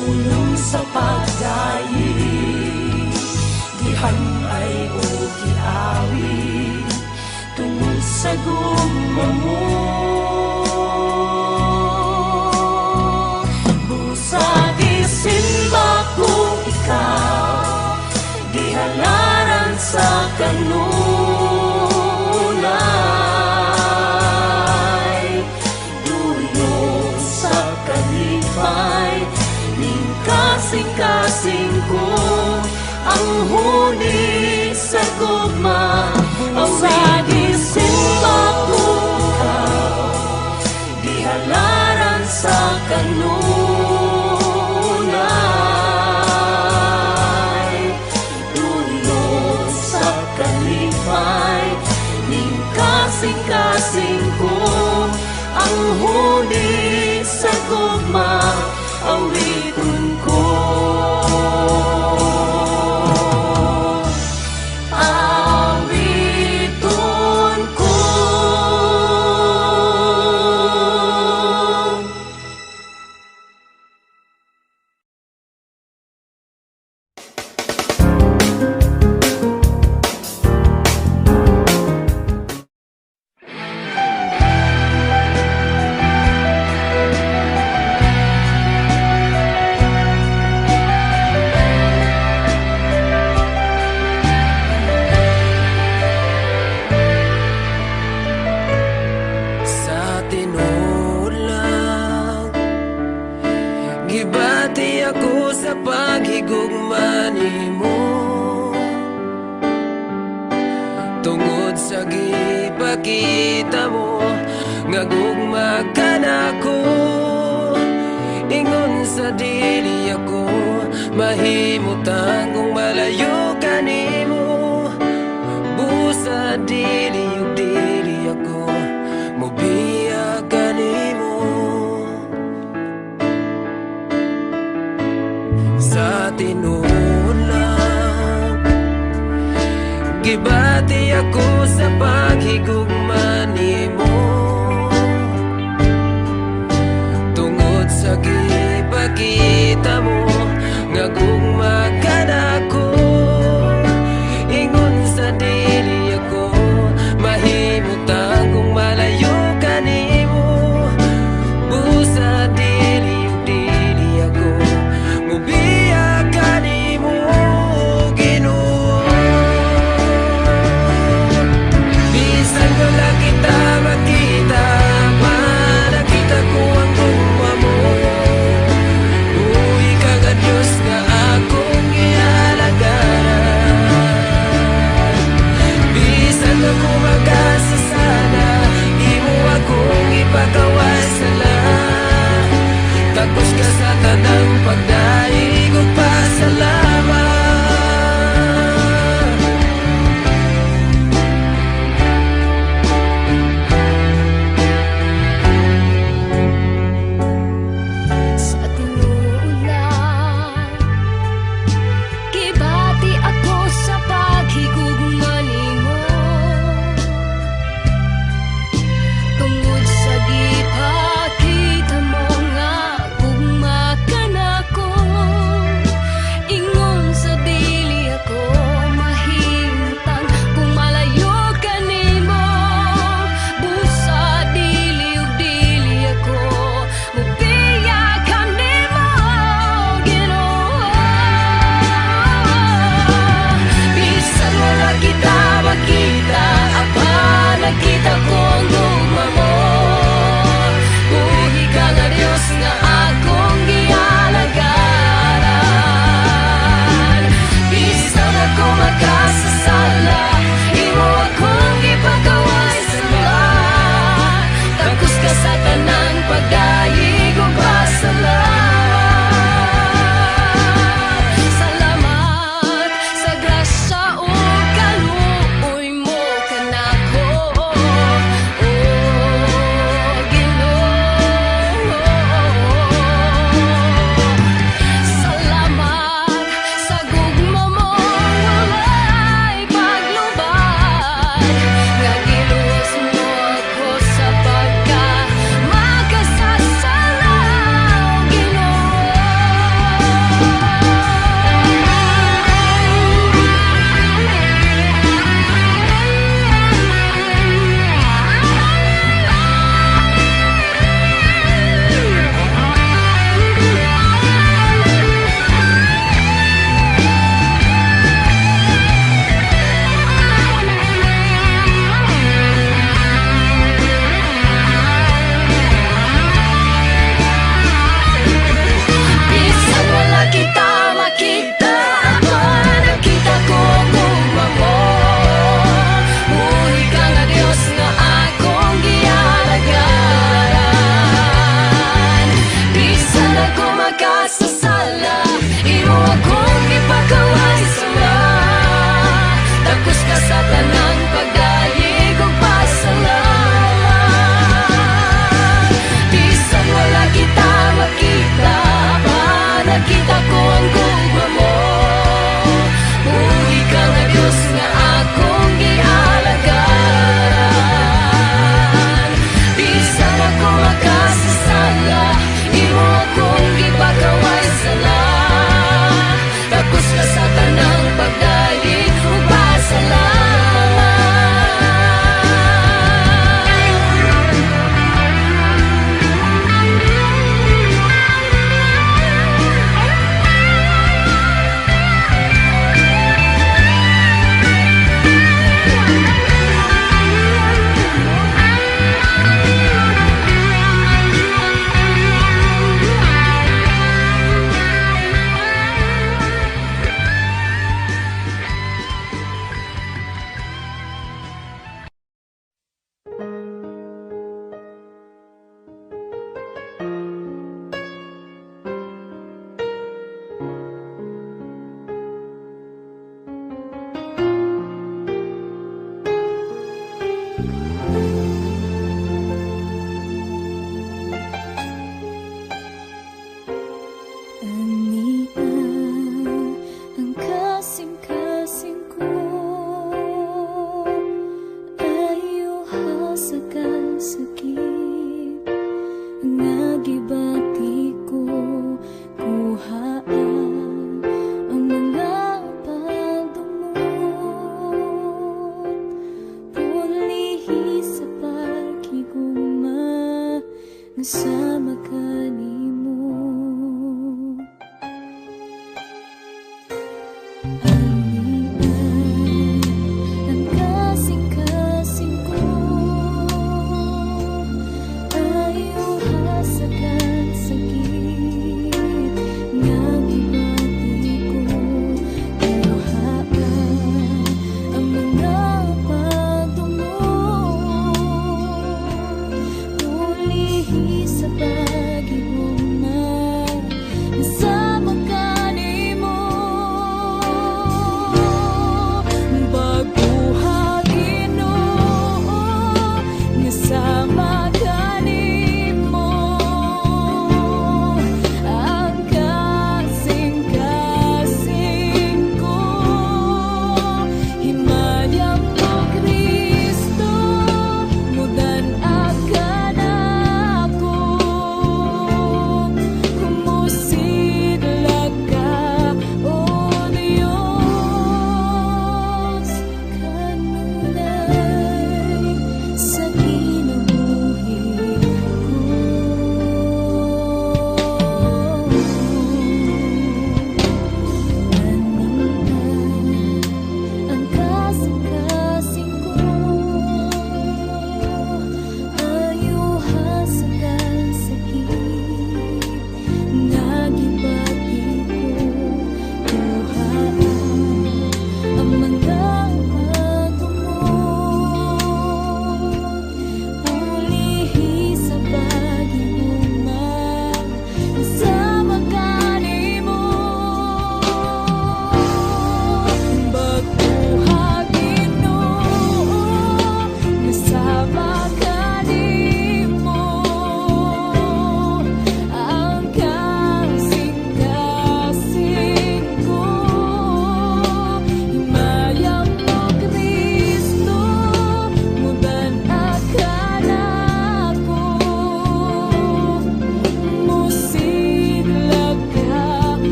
tulong sa pagdayi, dihan ay o giawi tungod sa gugma mo. Busa gisimba kung ikaw gihalaran sa kanunay, duyo sa kalipay ning kasing-kasing ko ang huni sa gugma. Busa gisimba kung ikaw gihalaran sa kanunay, dulo sa kalipay ning kasing-kasing ko ang huni sa gugma. Awiton ko, awiton ko. Gibati ako sa paghigugma nimo, tungod sa gipakita mo nga gugma ka nako. Ingon sa dili ako mahimutang kung malayo ka nimo. Busa dili ug dili ako mobiya ka nimo. Sa tinuod lang gibati ako sa paghigugma nimo, tungod sa gipakita mo nga gugma ka nako. Ingon sa dili ako mahimutang kung malayo ka nimo. Busa dili ug dili ako mobiya ka nimo, Ginoo. Bisan wala kita makita, nakita ko ang gugma mo. Uy ka nga Diyos nga akong ihalagaran. Bisan ako makasasana, di mo akong ipakawasala. Tapos ka sa tanang pagdaig ug pasalamat. Sa tinuod lang gibati ako sa paghigugma nimo, tungod sa gipakita mo nga gugma ka nako. nakita ko ang gugma mo. Buhi ka nga Diyos nga akong gialagaan. Bisan ako makasasala, imo akong gipakaway sala. Tapos ka sa tanang pagdaig ug pasalamat.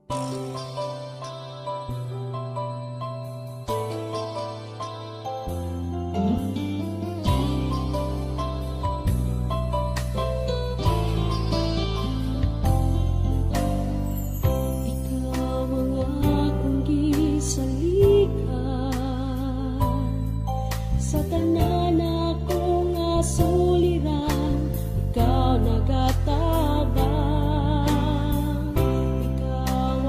Ikaw ang akong gisalikan sa tanan akong asuliran, ikaw nagatabang, ikaw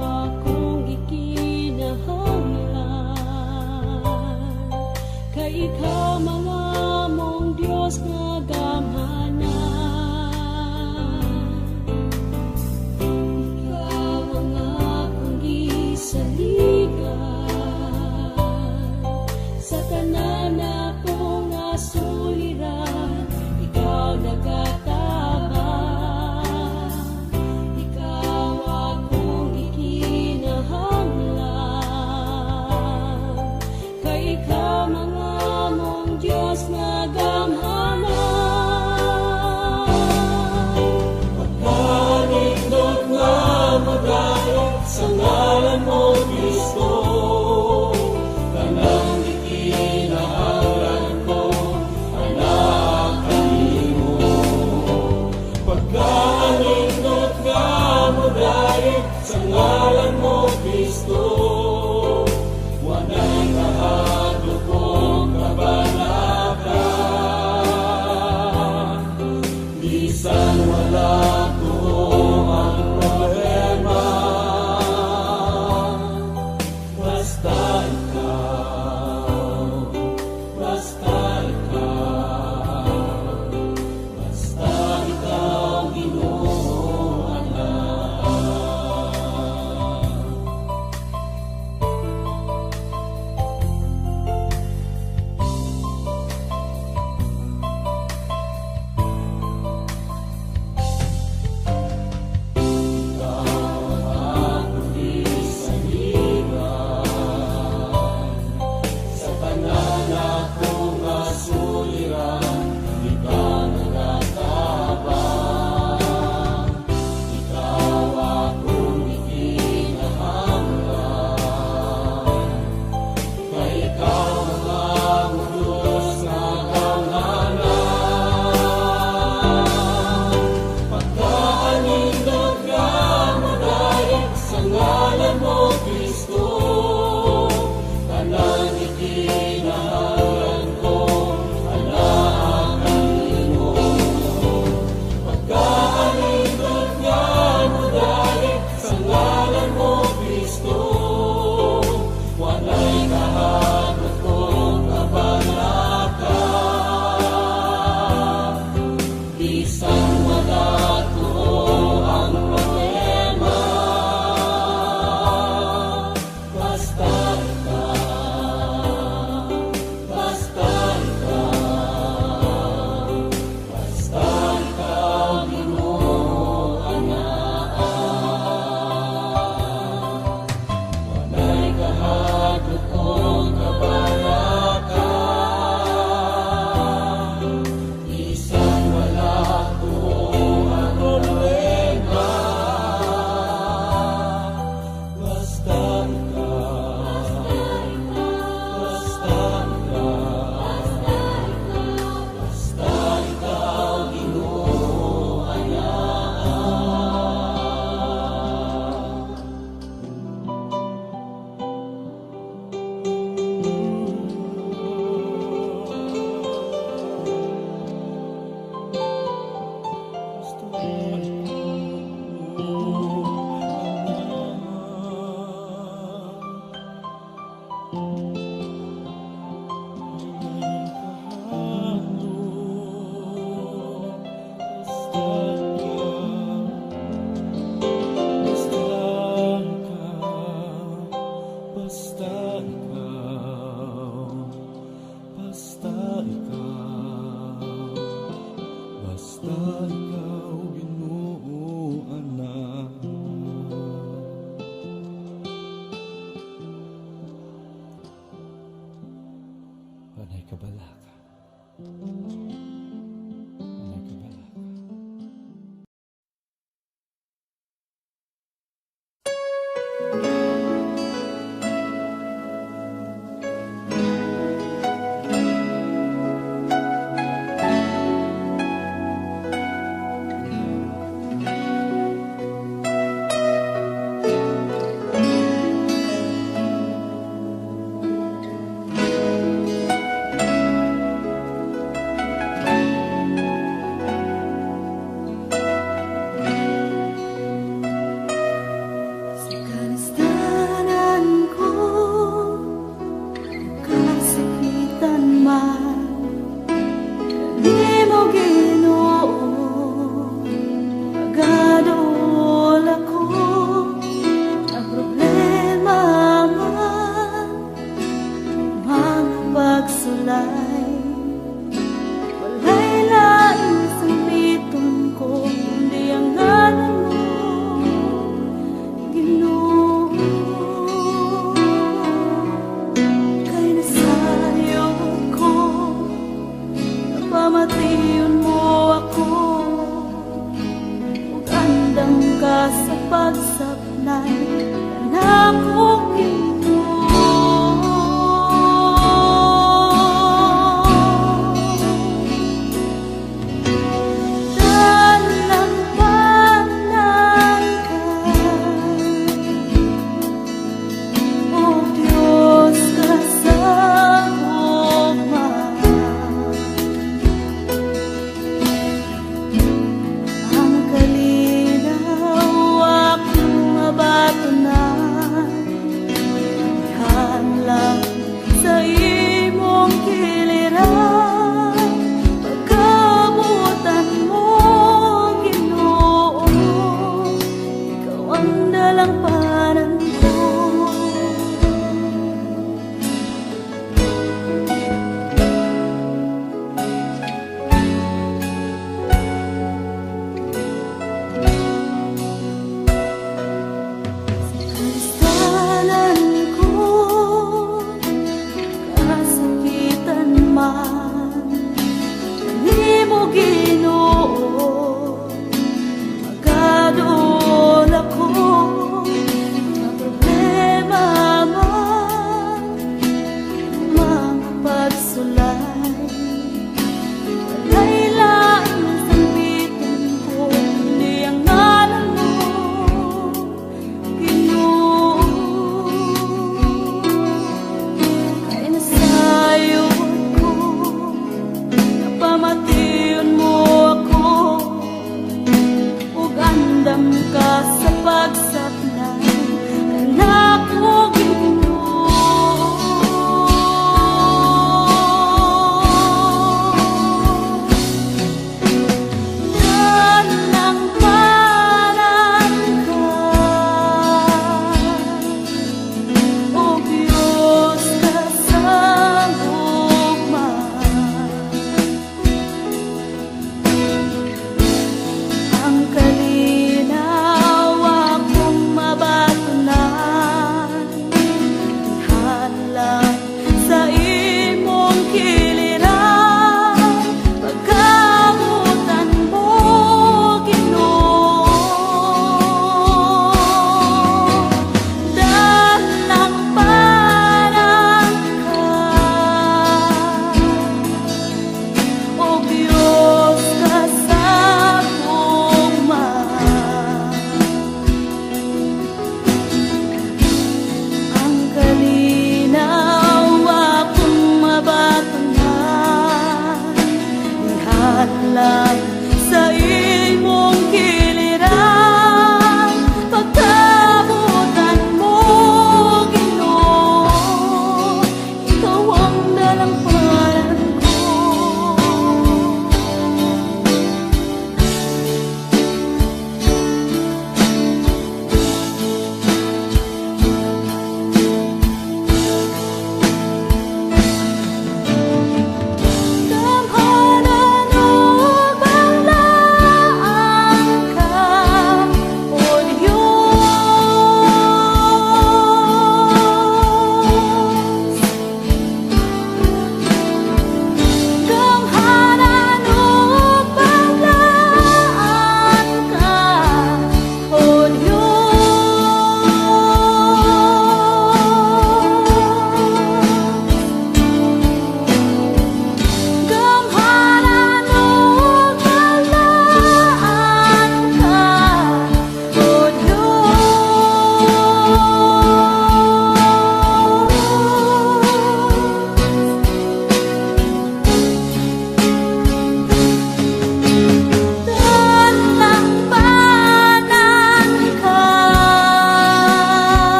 pagsablay na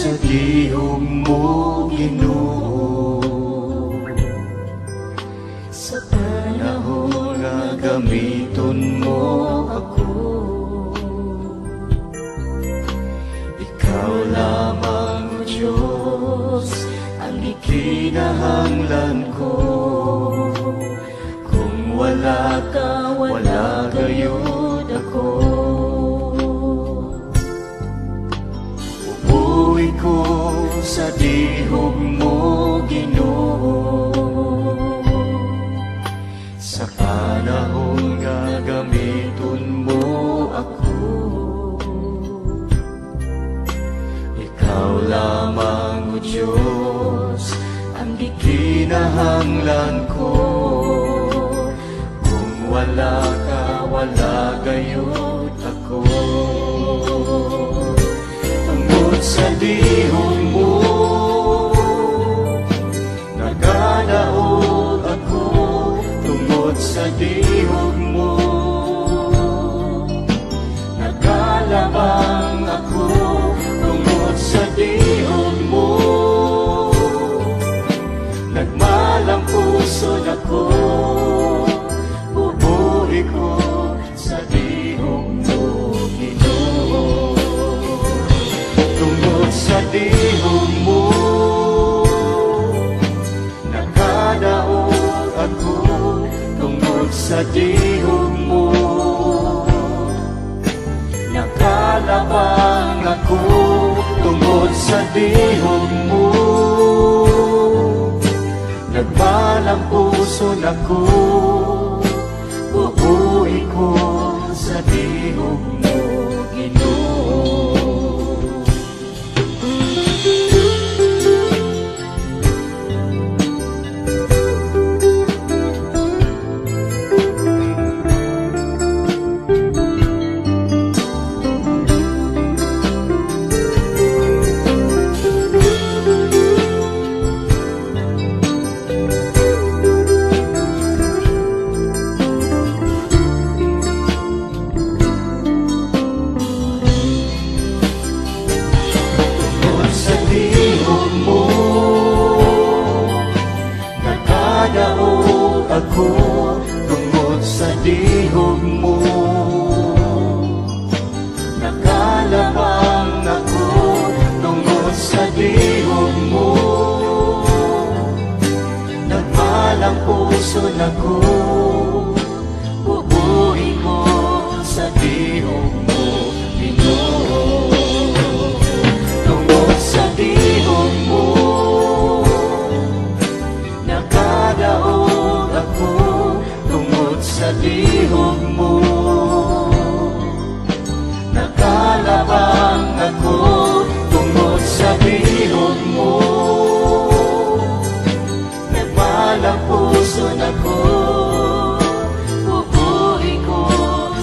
sa dihog mo, Ginoo. Sa panahon nga gamiton mo ako, Ikaw lamang, O Diyos, ang ikinahanglan ko. Kung wala ka, wala gayud ako. Ubuhi ko sa dihog mo, Ginoo. Sa panahon nga gamiton mo ako, Ikaw lamang, O Diyos, ang ikinahanglan ko. Kung wala ka, wala gayud ako. Tungod sa dihog mo, nagadaog ako. Tungod sa dihog mo, nagalabang ako. Tungod sa dihog mo, nagmalang puso ako. Bubuhi ko sa dihog mo, Ginoo. Tungod sa dihog mo, nakadaog ako. Tungod sa dihog mo, nakalabang ako. Tungod sa dihog mo, nagbalang puso nako. Bubuhi ko sa dihog mo, Ginoo. Ako tungod sa dihog mo, nakalabang ako. Tungod sa dihog mo, nagmalang puso nako. Bubuhi ko sa dihog mo, Ginoo. Tungod sa dihog mo, nakadaog ako. Tungod sa dihog mo, nakalabang ako. Tungod sa dihog mo, nagmalang puso nako. Bubuhi ko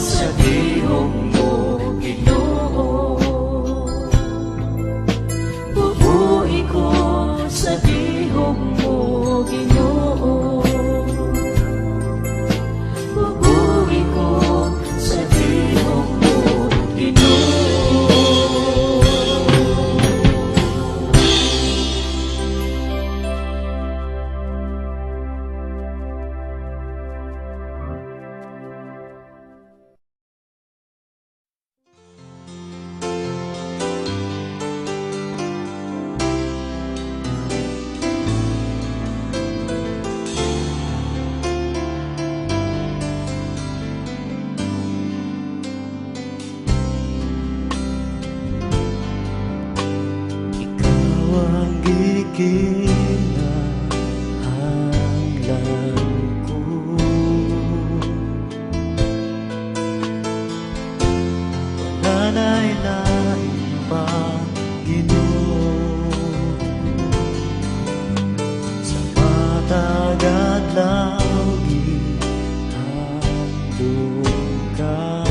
sa dihog mo, Ginoo. Bubuhi ko sa dihog mo, Ginoo. Bubuhi ko sa dihog mo, Ginoo. Ikaw ang ikinahanglan ko. Wala na'y lain pa, Ginoo. Sa matagad lang ihandog ka.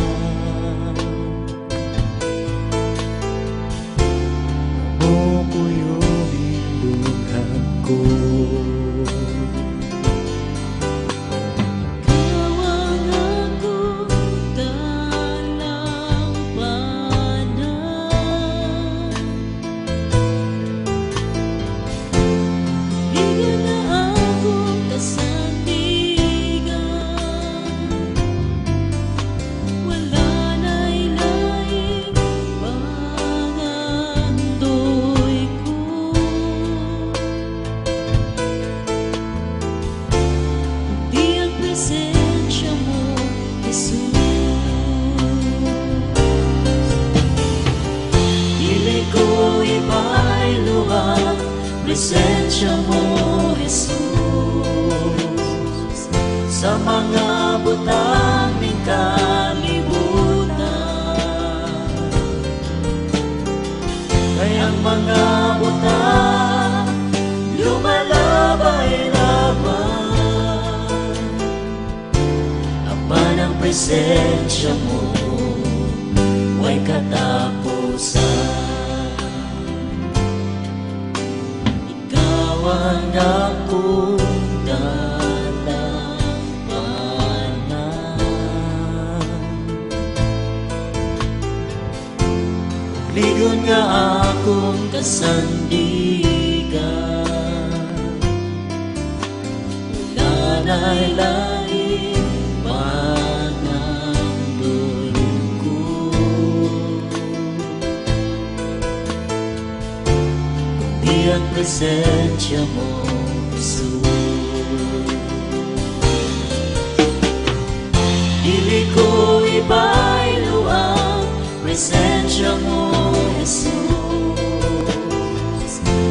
Mo ko yung indughan ko. Tawag ako tanang panahon. presensya mo, Jesus, sa mga butang ng kalibutan. Kayang mga butang lumalabay-labay, Ama ng presensya mo, huwag katapusan. Ikaw ang akong dalampanan, ligon nga akong kasandigan. Wala na'y lain panandulong ko, kundi ang presensya mo, Jesus. Dili ko ibaylo ang presensya mo, Jesus,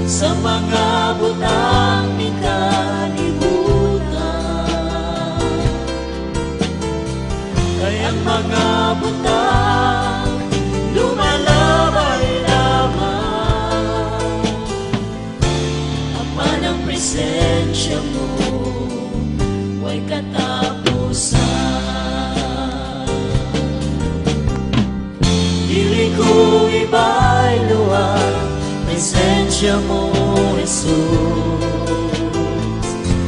sa mga butang ng kalibutan. Kayang mga butang lumalabay-labay, Ama ng presensya mo, huwag katapusan. Dili ko ibaylo ang presensya mo, Jesus,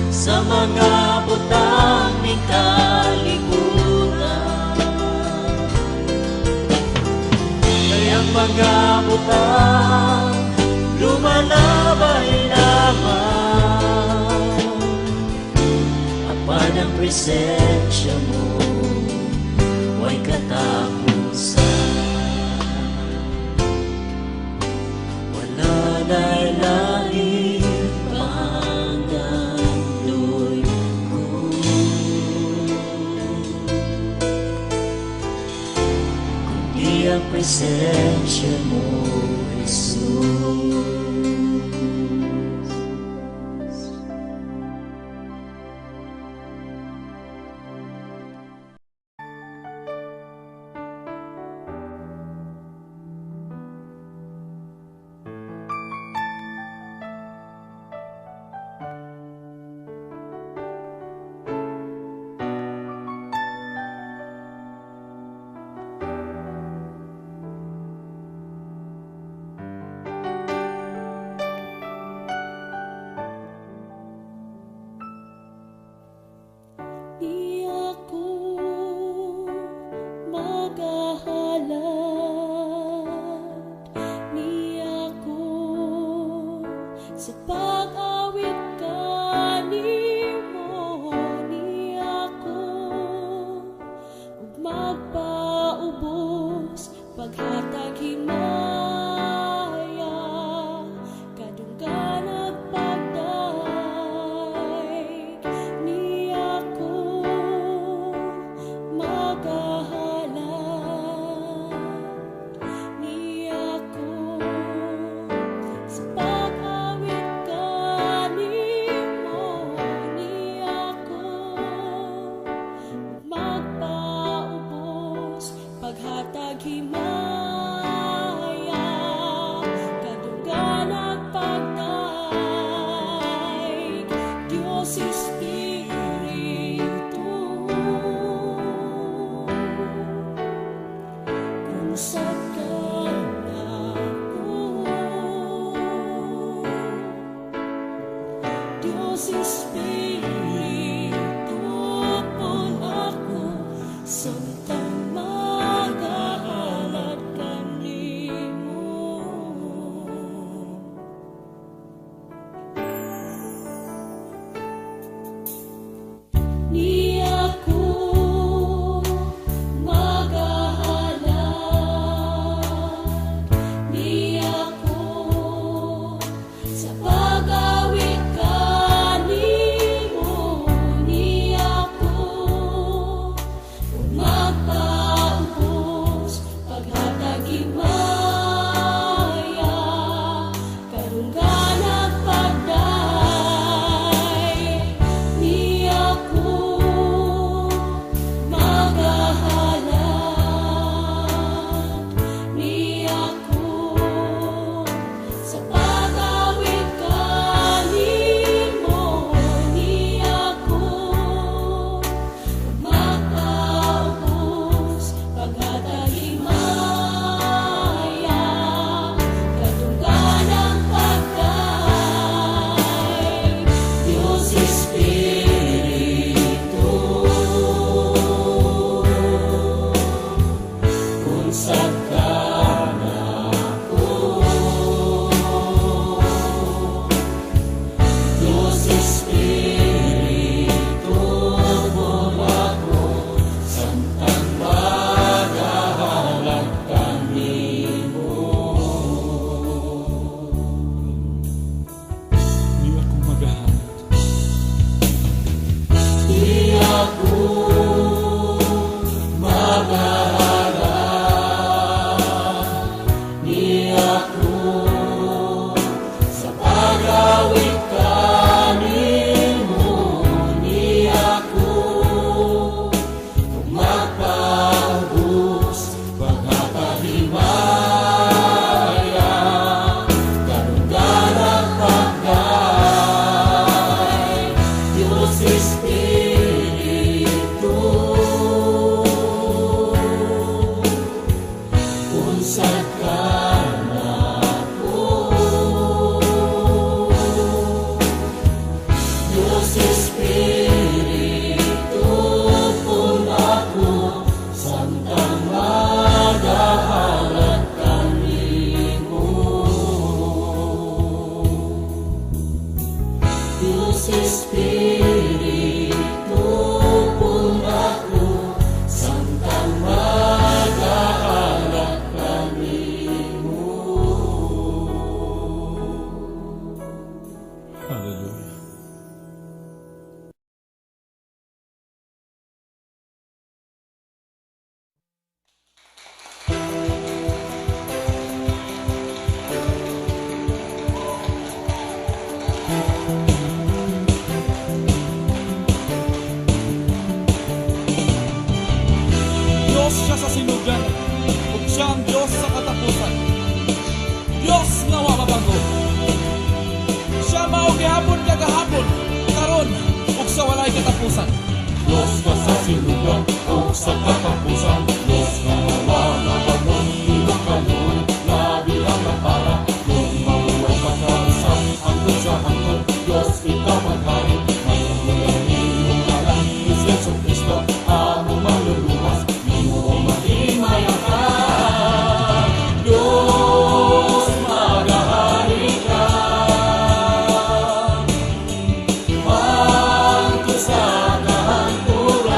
sa mga butang ng kalibutan. Kayang mga butang lumalabay-labay, Ama ng presensya mo, huwag katapusan. Wala na'y lain pangandoy ko, kundi ang presensya mo, Jesus. Di ako maghahalad, ni ako sa pag-awit kanimo, ni ako ug magpaubos paghatag himaya, kadunggan at pagdaig, ni ako maghahalad, ni ako sa pag-awit kanimo, ni ako magpaubos paghatag himaya, kadunggan at pagdaig, Diyos Espiritu, unsad ka nako, Diyos Espiritu, pun ako samtang maghahalad kanimo. Ni ako maghahalad, Diyos siya sa sinugan, ug siya ang Diyos sa katapusan. Diyos nga wa mabago. Siya mao gihapon kagahapon, karon ug sa walay katapusan. Diyos ka sa sinugan o sa katapusan. Diyos ka wa mabago. Iyong kaluoy, labi ang napara. Kung mabuhay ka sa isang hanggang sa hanggang. Diyos ikaw ang hari. Ngayon mo lang iyong ngalan, Yesu Cristo, amo maluluwas. Di mo mahimaya ka. Diyos, magahari ka. Hanggang sa kahanturan.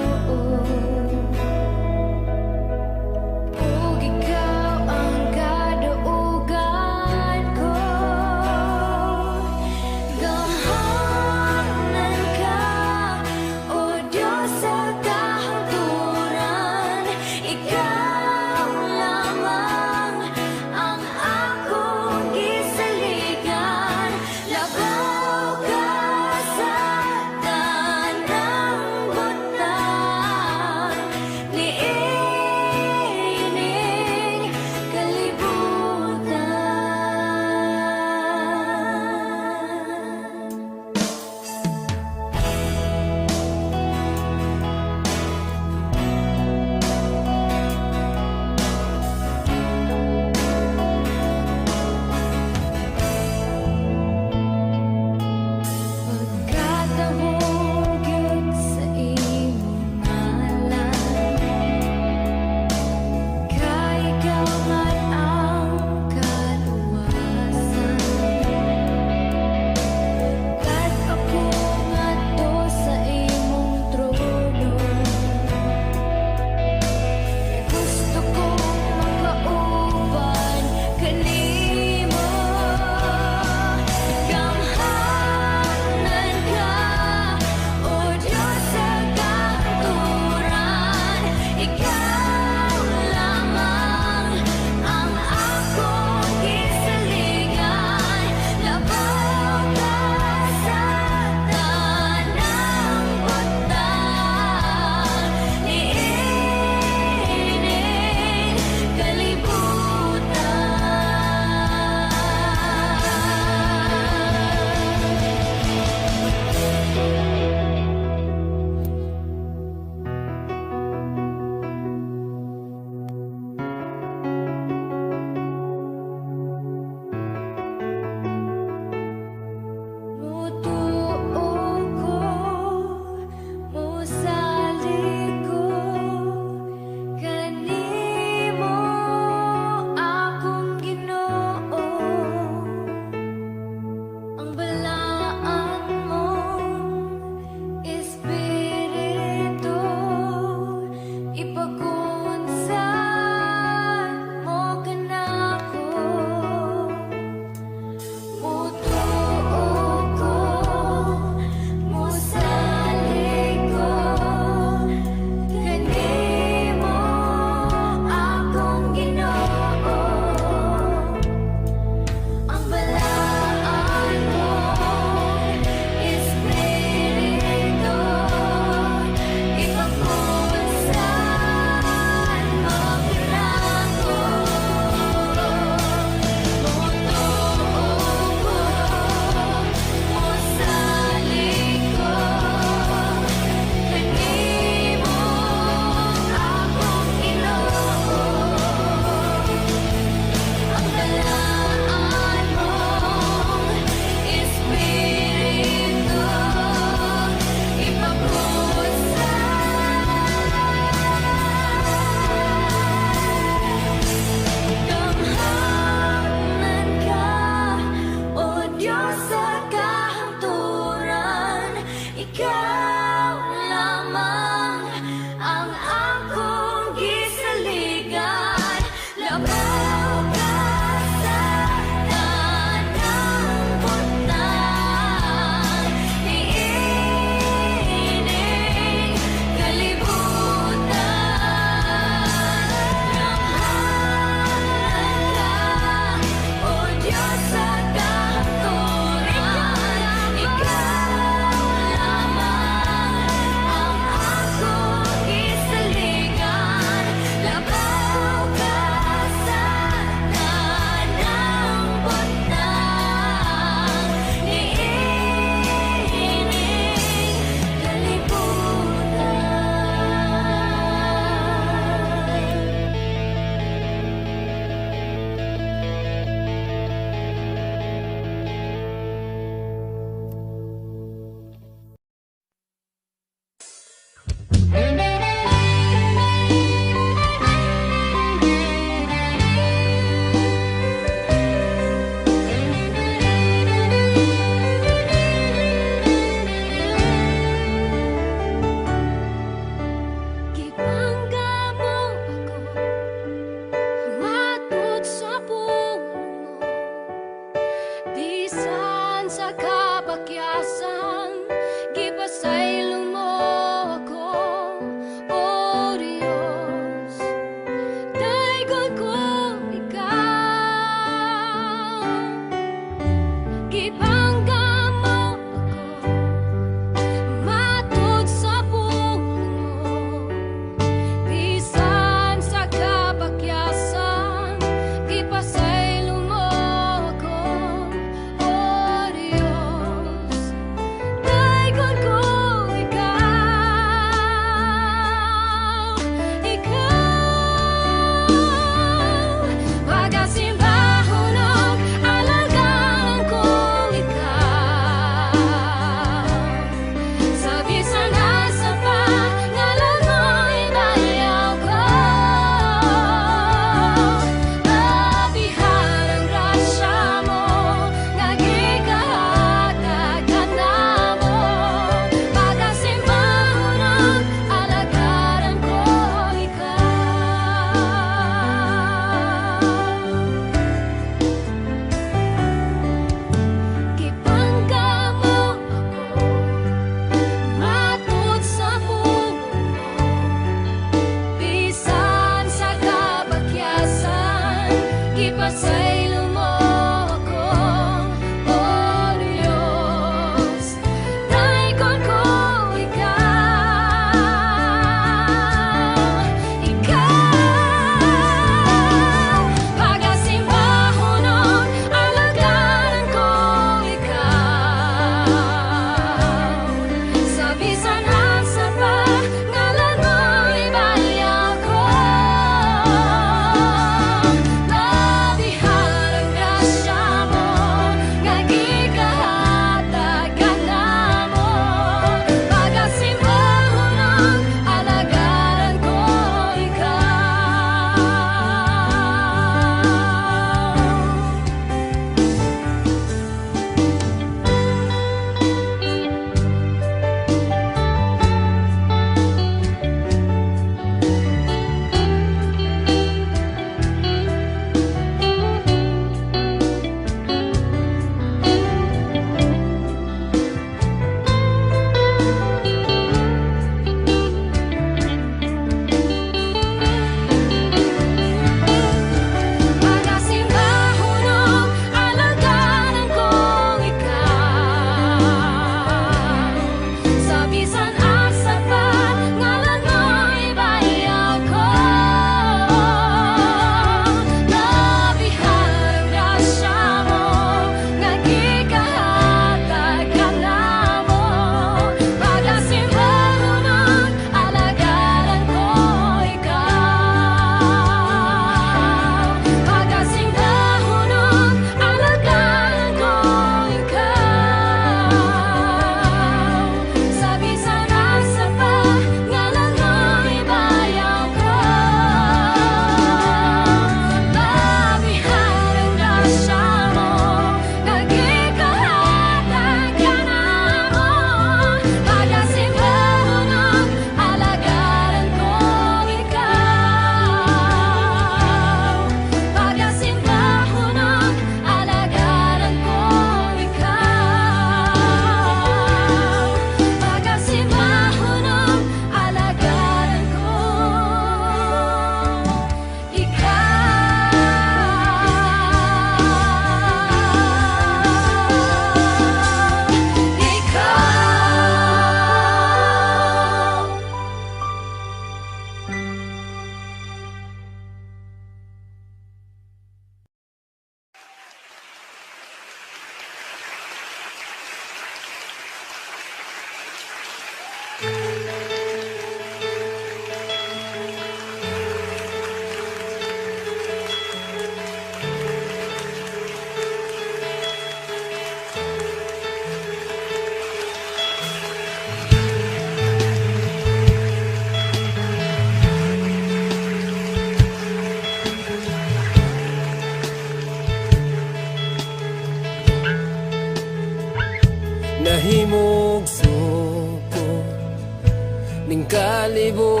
ning kalibutan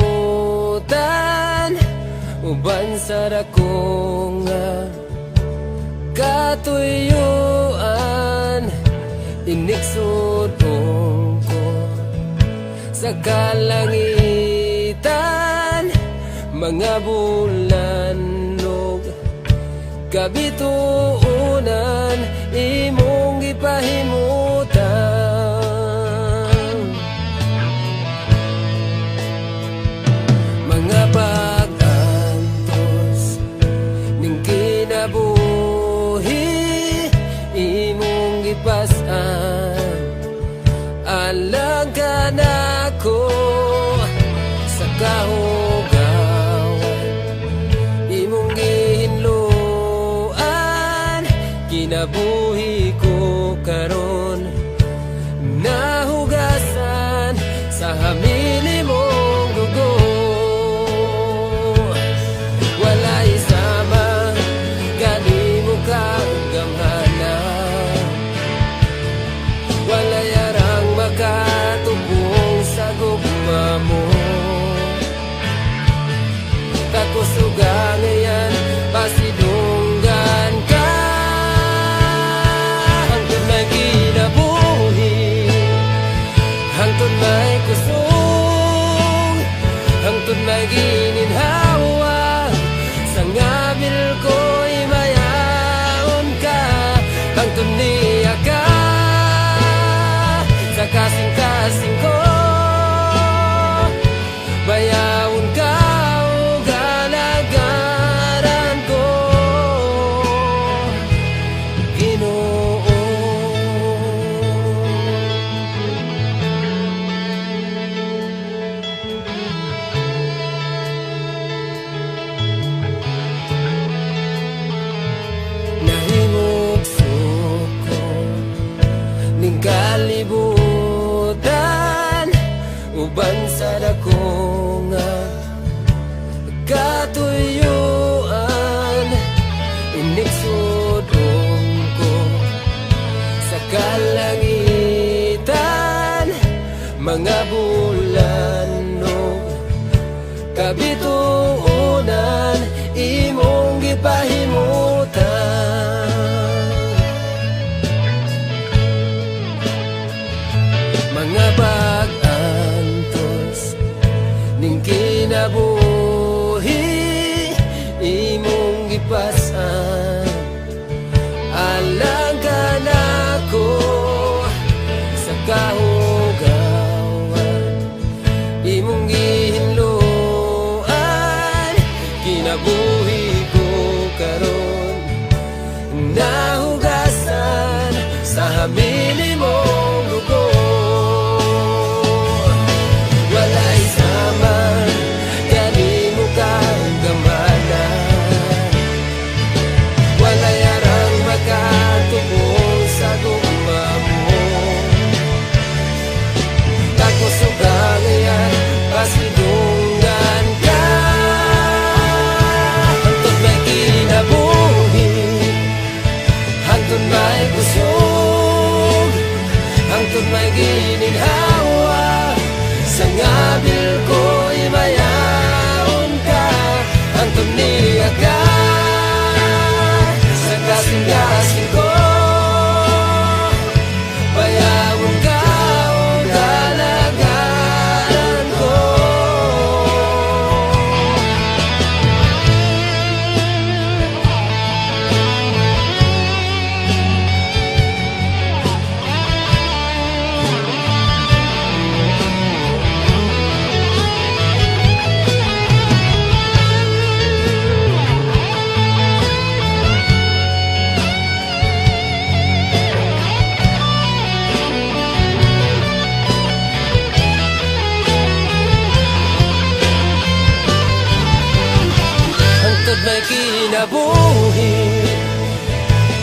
uban sa dako nga katuyuan inigsud ko sa kalangitan mga bulanlog kabituunan imong gipahimutan mga pag-antos ning kinabuhi imong gipasan alang ka nako sa kahugawan imong gihinluan kinabuhi ko karon nahugasan sa hamili mong dugo walay sama gani mo kagamhanan walay arang makatubong sa gugma mo kakusuga ngayon pasidunggan ka hangtod may kinabuhi hangtod may kusog hangtod may gininhawa sa ngabil ko'y mayaon ka hangtod niya ka sa kasing-kasing ko bayawon ka o galagaran ko Ginoo nahimog suko ning kalibutan uban sa dako nga katuyuan inigsud ko sa kalangitan mga bulannog kabituunan imong gipahimutan mga pag-antos ning kinabuhi imong gipasan alang ka nako sa kahugawan imong gihinluan kinabuhi ko karon nahugasan sa hamili mong dugo walay sama gani mo kagamhanan walay arang makatubong sa gugma mo kakusuga ngayon pasidunggan ka hangtod may kinabuhi hangtod may kusog hangtod may gininhawa sa ngabil ko'y mayaon ka hangtod niya ka sa kasing-kasing ko bayawon ka o galagaran ko hangtod may kinabuhi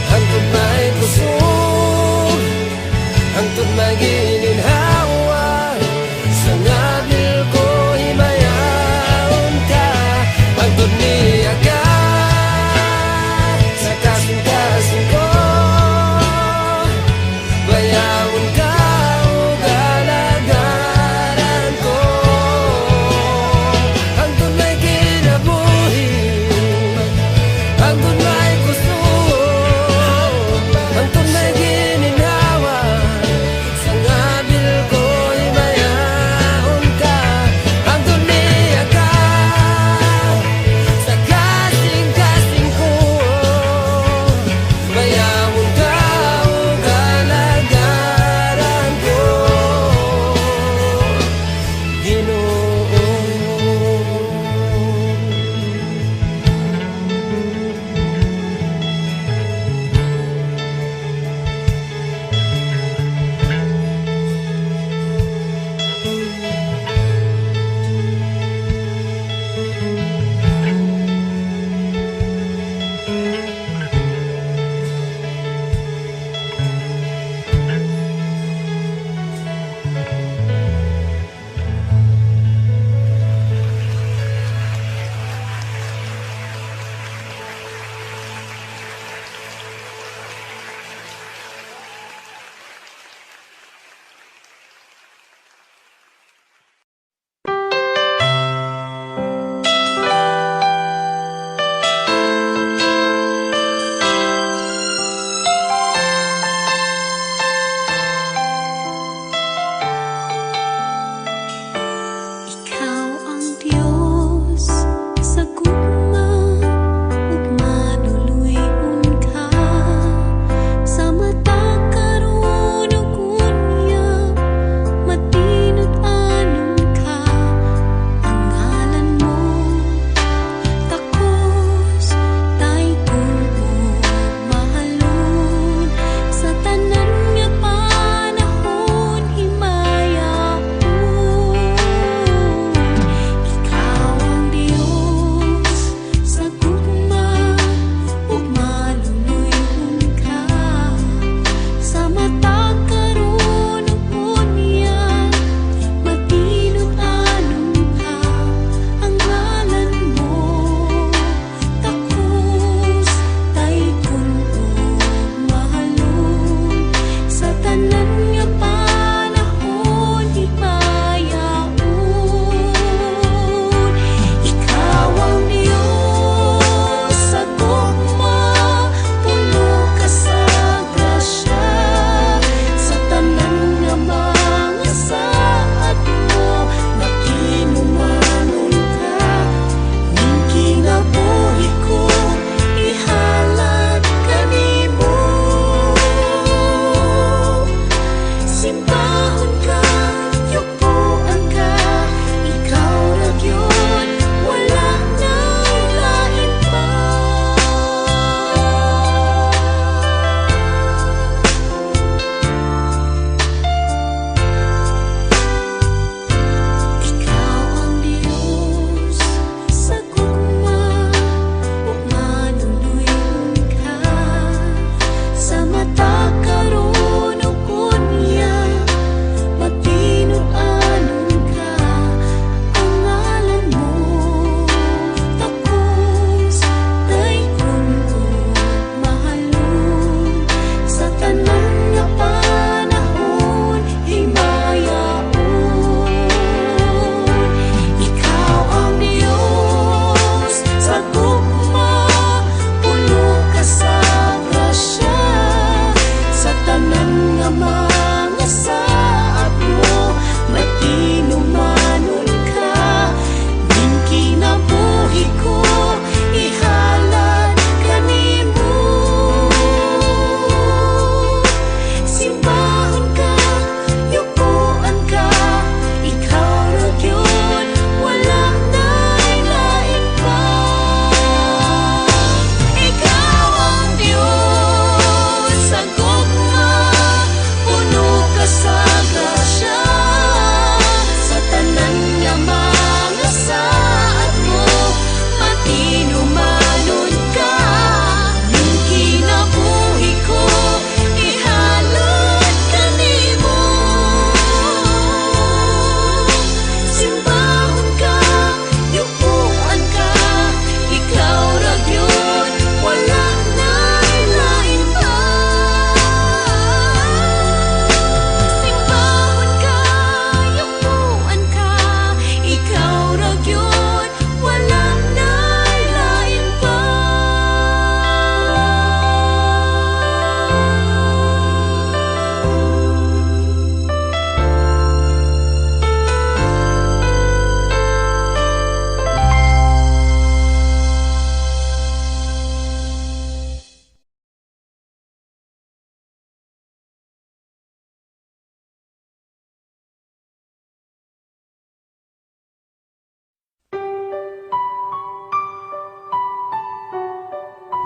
hangtod may kusog hangtod may gininhawa sa ngabil ko'y mayaon ka hangtod niya ka sa kasing-kasing ko bayawon ka o galagaran ko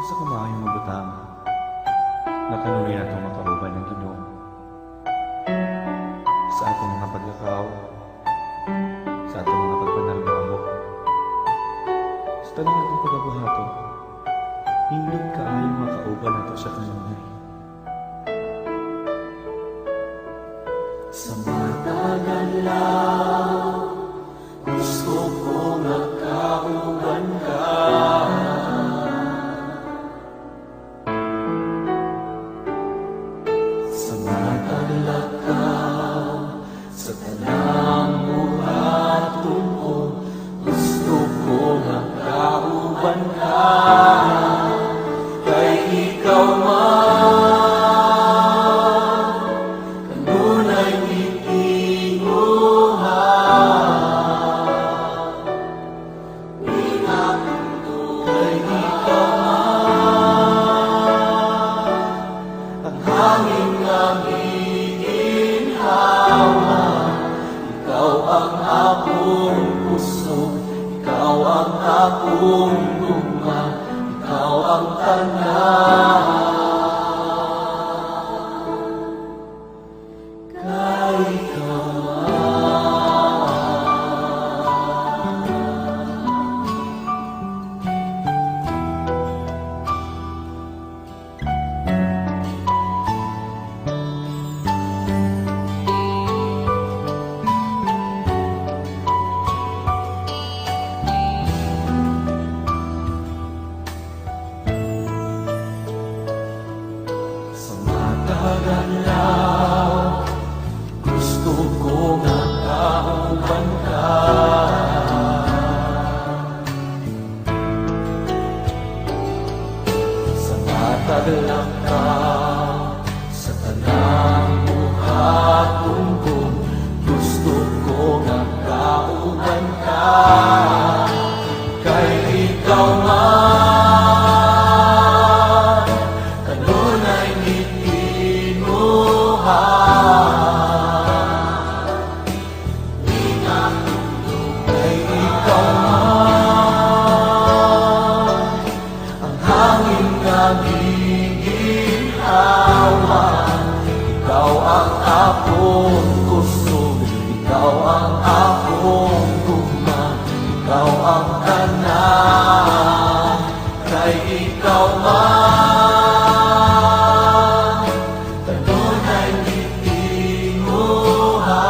sa kamayong mga butang na kanunay na itong makauban ng Ginoo sa atong mga pagkakaw, sa atong mga pagpanarbaho, sa tanong atong pagkabuhato, hindot kaayong makauban nato sa kanunay. Sa matagal lang, gusto ko nakauban ka. Sa matagal ka, sa tanang buhaton ko, gusto ko nakauban ka. Kay ikaw man, kanunay akong gugma, ikaw ang tanan. Kay ikaw sa matagalaw, gusto ko nakauban ka. Sa matagalaw ka, sa tanang buhaton ko, gusto ko nakauban ka. Kay ikaw man, kanunay itinuha. Kay ikaw man, ang hangin na giginhawan. Ikaw ang akong gusto, ikaw ang akong gugma, ikaw ang tanan. Kay ikaw man, kanunay itinuha.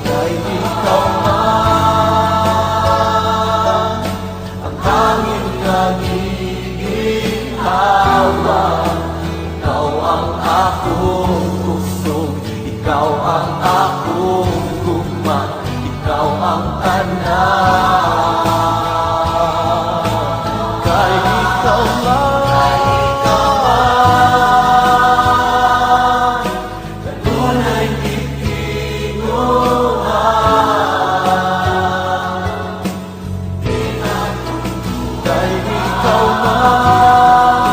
Kay ikaw man, ang hangin na giginhawan. Ikaw ang akong gusto, ikaw ang akong gugma, ikaw ang tanan. Kay ikaw man, kanunay itinuha. Kay ikaw man,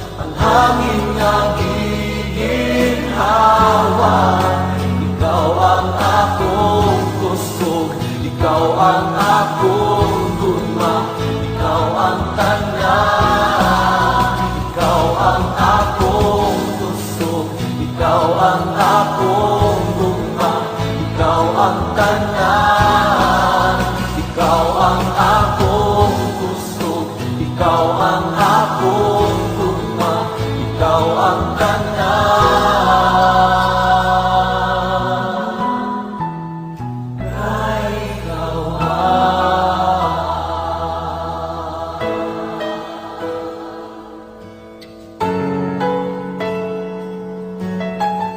ang hangin na giginhawan. Ikaw ang akong gusto, ikaw ang akong gugma, ikaw ang tanan. Ikaw ang akong gusto, ikaw ang akong gugma, ikaw ang tanan. Ikaw ang akong gusto, ikaw ang akong gugma, ikaw ang tanan. Kay ikaw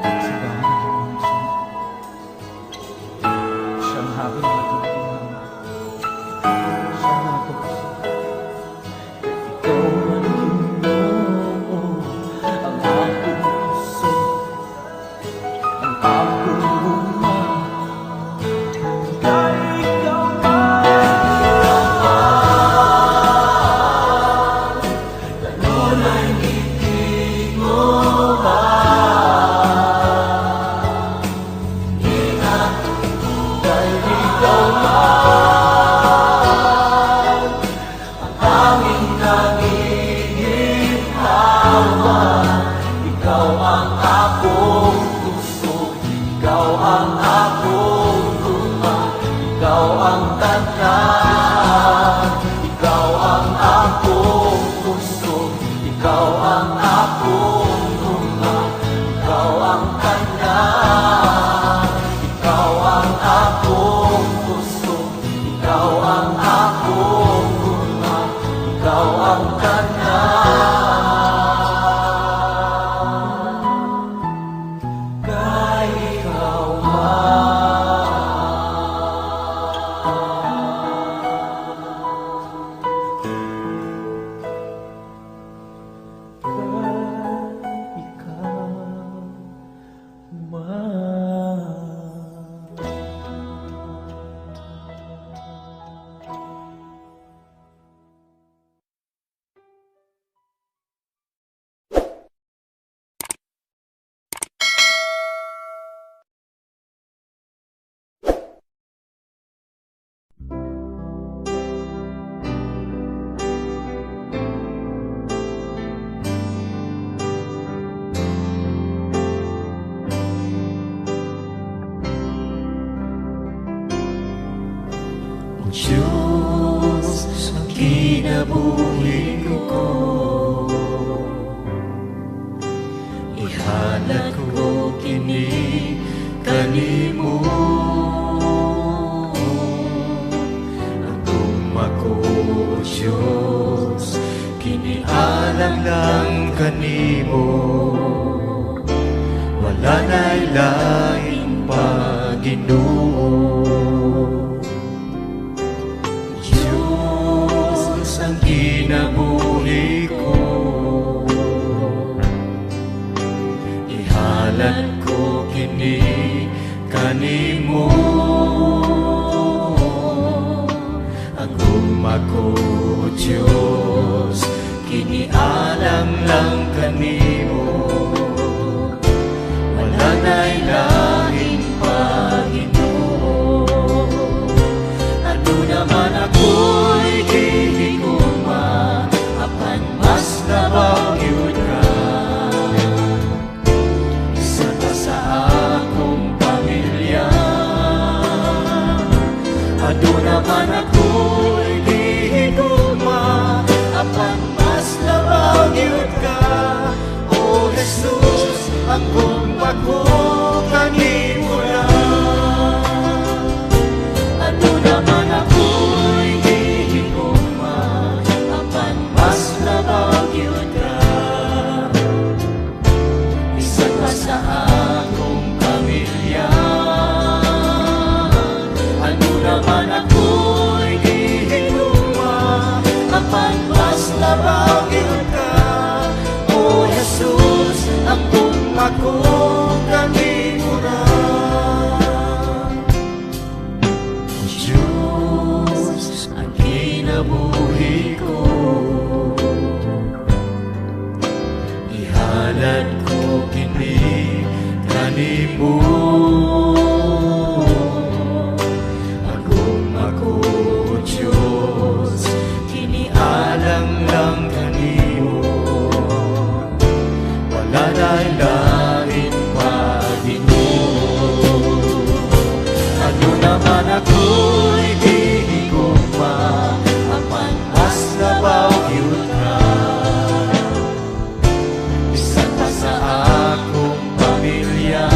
Sa bahay ng Panginoon, siyang habang atong tinama, siyang atong puso. ikaw man Ginoo, ang akong puso, ang akong gugma. Kay ikaw man, kanunay itinuha. Kay ikaw man, akong puso, ikaw ang akong luma, ikaw ang tandaan. Ikaw ang akong puso, ikaw ang akong luma, ikaw ang tandaan. Ikaw ang akong puso, ikaw ang akong luma, ikaw ang tandaan. Kay ikaw Diyos ang kinabuhi ko, ihalat ko kini kanimo. Agum ako, Diyos, kini alang lang kanimo. Wala na'y lain pa, Ginoo. Ang kinabuhi ko, ihalat ko kini kanimo. Agum ako, Diyos, kini alang lang kanimo. Wala na'y lain pa, Ginoo. Ano naman ako'y labaw yun ka, isa pa sa akong pamilya. Ado naman ako'y gihigugma, apan mas labaw yun ka. O Jesus, ang gumba ko kanimo na. Ado naman ako'y gihigugma, apan mas labaw sa akong pamilya. Ano naman ako'y gihigugma, apan mas labaw yun ka. O Jesus, ang gumba ko kanimo na. Diyos, ang kinabuhi ko, ihalat ko kini kanimo. Agum ako, Diyos, kini alang lang kanimo. Wala na'y lain pa, Ginoo. Ano naman ako'y gihigugma, apan mas labaw yun ka. Isa pa sa akong pamilya.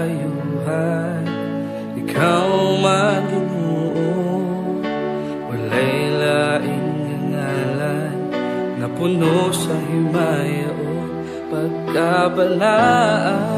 kaayuhan. Ikaw man Ginoo, walay laing ngalan na puno sa himaya o pagkabalaan.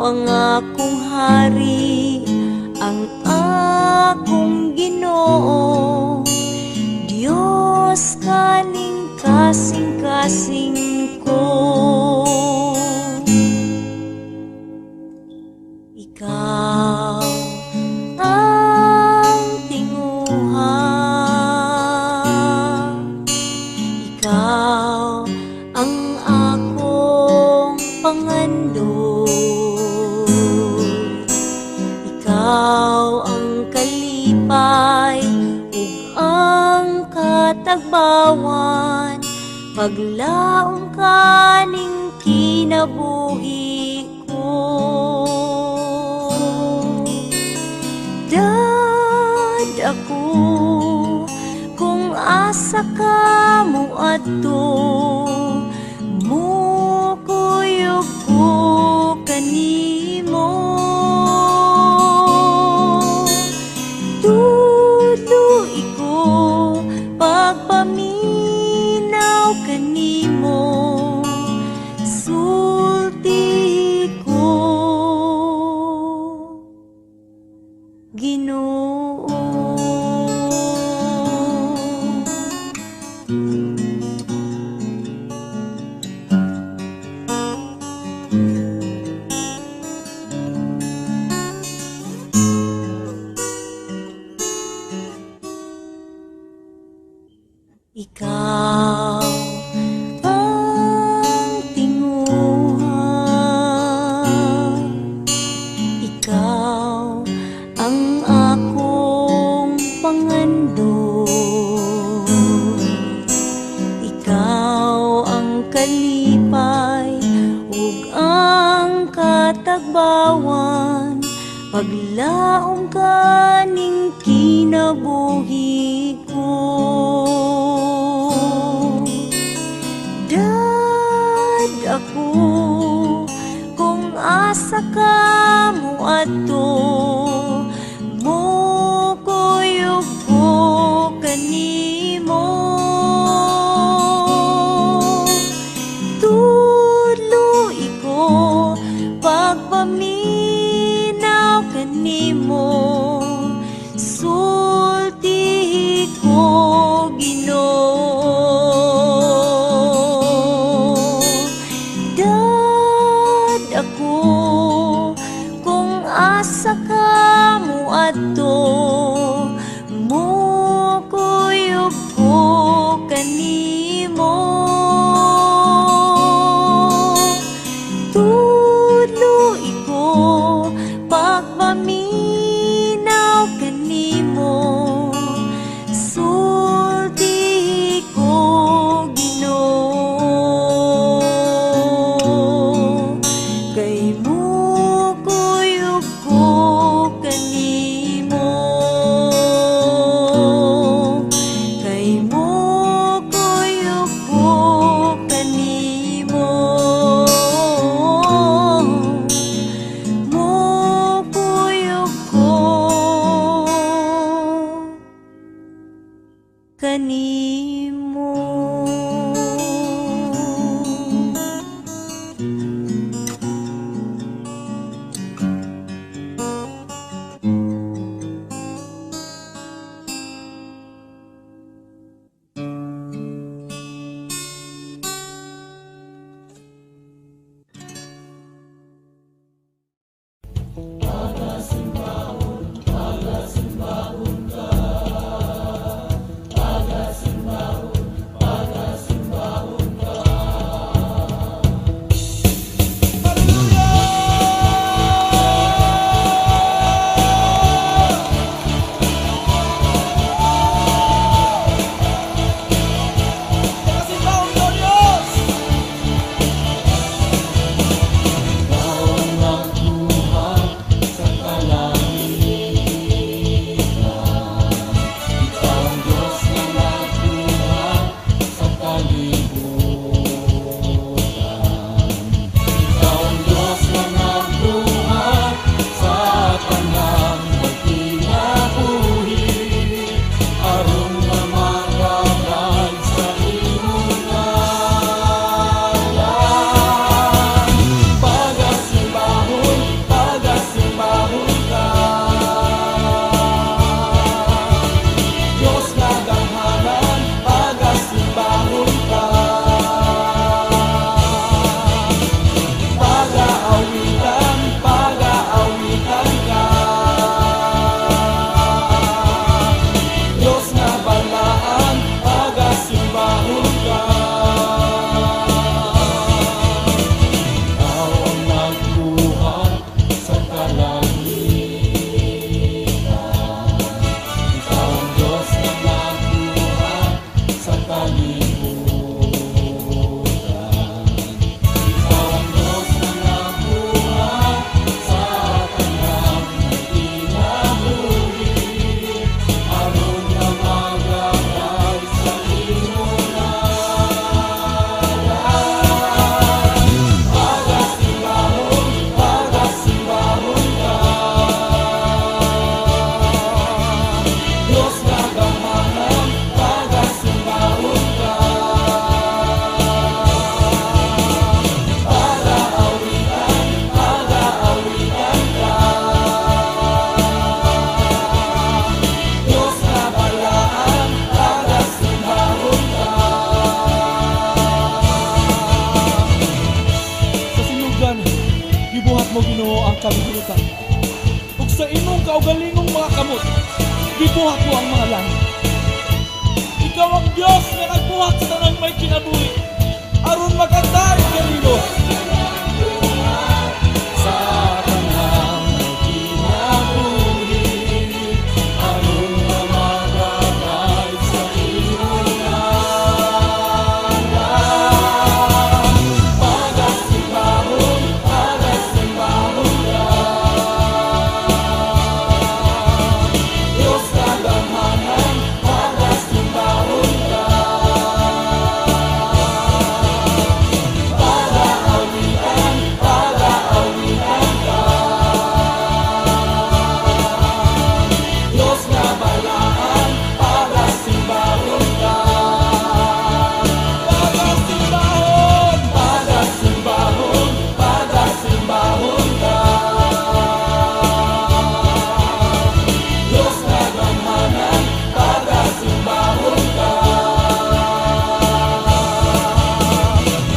ang akong hari, ang akong Ginoo. Diyos kaning kasing-kasing ko. Ikaw ang tinguha, ikaw ang akong pangandod, ikaw ang kalipay ug ang katagbawan, paglaom kaning kinabuhi ko. Dad ako kung asa ka mo adto, mukuyog ko kanimo. Tuloy ko pagpaminaw kanimo, sulti ko Ginoo. Ikaw ang tinguha, ikaw ang akong pangandod, ikaw ang kalipay ug ang katagbawan, paglaom kaning kinabuhi ko. Dad ako kung asa ka mo adto, mukuyog ko kanimo. Tuloy ko pagpaminaw kanimo, sulti ko Ginoo. Dad ako kung asa ka mo adto, mukuyog ko kanimo. Tuloy ko pagpaminaw kanimo, sulti ko Ginoo. Kay mukuyog ko kanimo, kay mukuyog ko kanimo, mukuyog ko kanimo. gibuhat mo Ginoo ang kabirutan. Ug sa imong kaugalingong mga kamot, gibuhat mo ang mga langit. Ikaw ang Dios nga nagbuhat sa tanang may kinabuhi, aron makatay kanimo sa tanang may kinabuhi, aron na makatay sa imong ngalan. Pagasimbahon ka, Diyos kagamhanan, pagasimbahon ka. Diyos na balaan, pagasimbahon ka. Pagasimbahon, pagasimbahon, pagasimbahon ka. Diyos na gamhanan, pagasimbahon ka.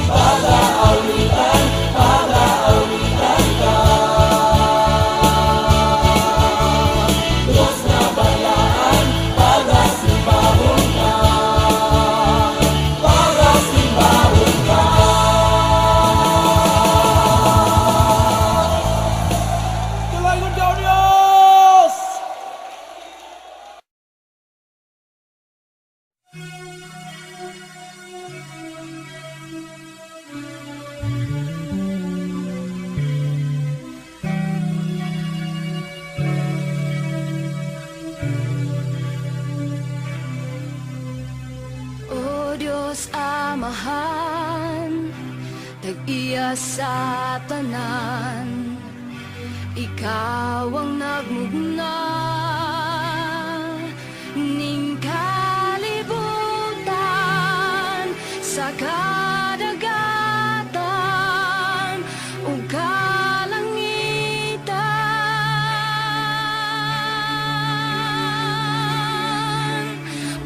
Pag-aawitan, pag-aawitan ka. Diyos na balaan, pagasimbahon ka. Pagasimbahon ka. Tulangon ka, O Diyos! O Diyos Amahan, tag-iya sa tanan, Ikaw ang nagmugna ning kalibutan sa kadagatan ug kalangitan.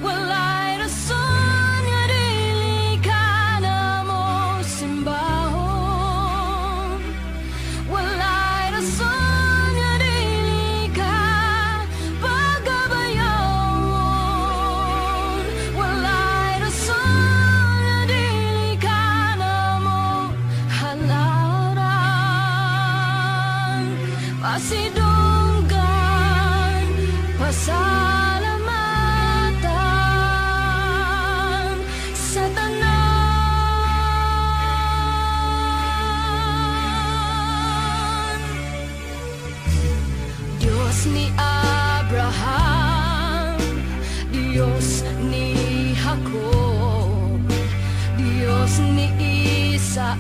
Walay rason nga dili ka na mo simbahon. Walay rason nga dili ka pagabayon. Walay rason nga dili ka na mo halaran. Pasidunggan, pasalamatan sa tanan. Diyos ni Abraham, Diyos ni Jacob, Diyos ni Isaac,